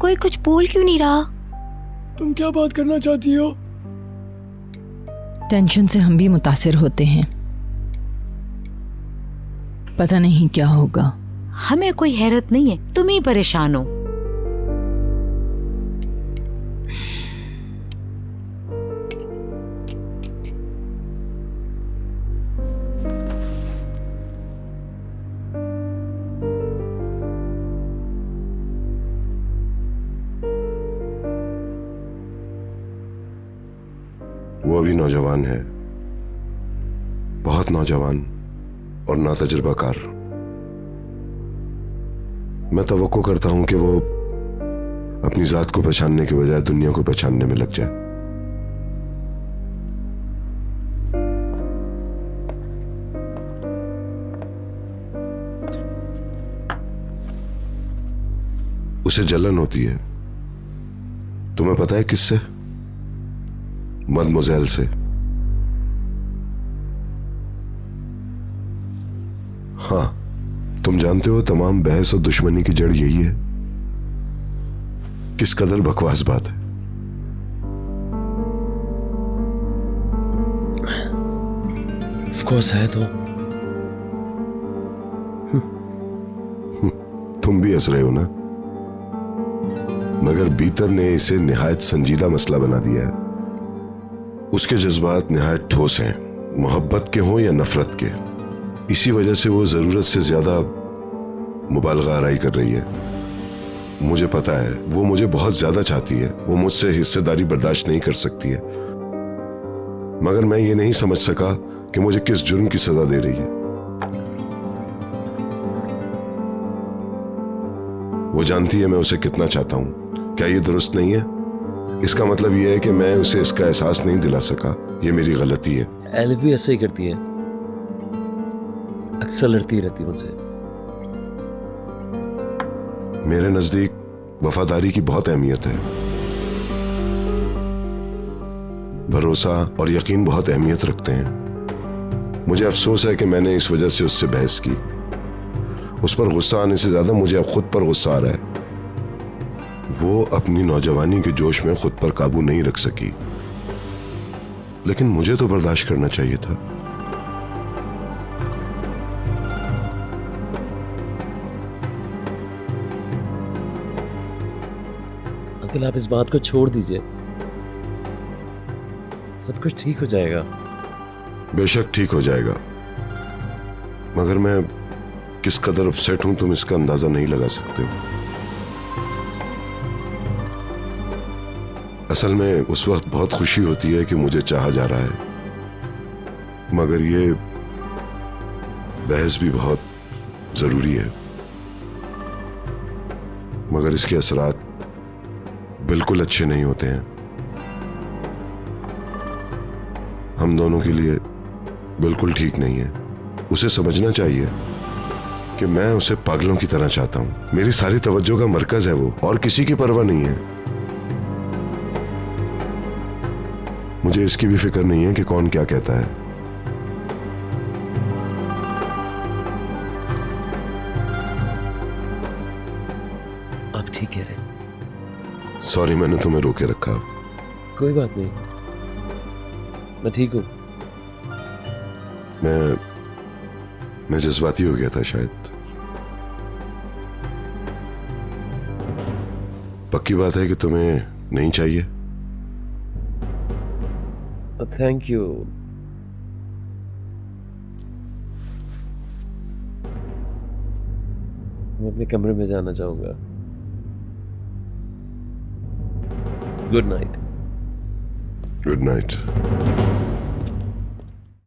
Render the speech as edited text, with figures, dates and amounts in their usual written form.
कोई कुछ बोल क्यों नहीं रहा? तुम क्या बात करना चाहती हो? टेंशन से हम भी मुतासिर होते हैं, पता नहीं क्या होगा। हमें कोई हैरत नहीं है, तुम ही परेशान हो। वो अभी नौजवान है, बहुत नौजवान और नातजुर्बाकार। मैं तवक्को करता हूं कि वो अपनी जात को पहचानने के बजाय दुनिया को पहचानने में लग जाए। उसे जलन होती है, तुम्हें पता है किससे? मदमोज़ेल से। हाँ, तुम जानते हो तमाम बहस और दुश्मनी की जड़ यही है। किस कदर बकवास बात है। ऑफ कोर्स है तो। तुम भी हंस रहे हो ना, मगर बीतर ने इसे निहायत संजीदा मसला बना दिया है। उसके जज्बात निहायत ठोस हैं, मोहब्बत के हों या नफरत के। इसी वजह से वो जरूरत से ज्यादा मुबालगा आराई कर रही है। मुझे पता है वो मुझे बहुत ज्यादा चाहती है, वो मुझसे हिस्सेदारी बर्दाश्त नहीं कर सकती है, मगर मैं ये नहीं समझ सका कि मुझे किस जुर्म की सजा दे रही है। वो जानती है मैं उसे कितना चाहता हूं। क्या ये दुरुस्त नहीं है? इसका मतलब यह है कि मैं उसे इसका एहसास नहीं दिला सका। ये मेरी गलती है। एलिफ भी ऐसे ही करती है, अक्सर लड़ती रहती मुझसे। मेरे नजदीक वफादारी की बहुत अहमियत है। भरोसा और यकीन बहुत अहमियत रखते हैं। मुझे अफसोस है कि मैंने इस वजह से उससे बहस की। उस पर गुस्सा आने से ज्यादा मुझे अब खुद पर गुस्सा आ रहा है। वो अपनी नौजवानी के जोश में खुद पर काबू नहीं रख सकी, लेकिन मुझे तो बर्दाश्त करना चाहिए था। अंकल आप इस बात को छोड़ दीजिए, सब कुछ ठीक हो जाएगा। बेशक ठीक हो जाएगा, मगर मैं किस कदर अपसेट हूं तुम इसका अंदाजा नहीं लगा सकते हो। असल में उस वक्त बहुत खुशी होती है कि मुझे चाहा जा रहा है, मगर ये बहस भी बहुत जरूरी है। मगर इसके असरात बिल्कुल अच्छे नहीं होते हैं। हम दोनों के लिए बिल्कुल ठीक नहीं है। उसे समझना चाहिए कि मैं उसे पागलों की तरह चाहता हूं। मेरी सारी तवज्जो का मरकज है वो, और किसी की परवाह नहीं है। मुझे इसकी भी फिक्र नहीं है कि कौन क्या कहता है। आप ठीक कह रहे हैं। सॉरी मैंने तुम्हें रोके रखा। कोई बात नहीं, मैं ठीक हूं। मैं जज्बाती हो गया था शायद। पक्की बात है कि तुम्हें नहीं चाहिए? Thank you. मैं अपने कमरे में जाना चाहूंगा। Good night. Good night.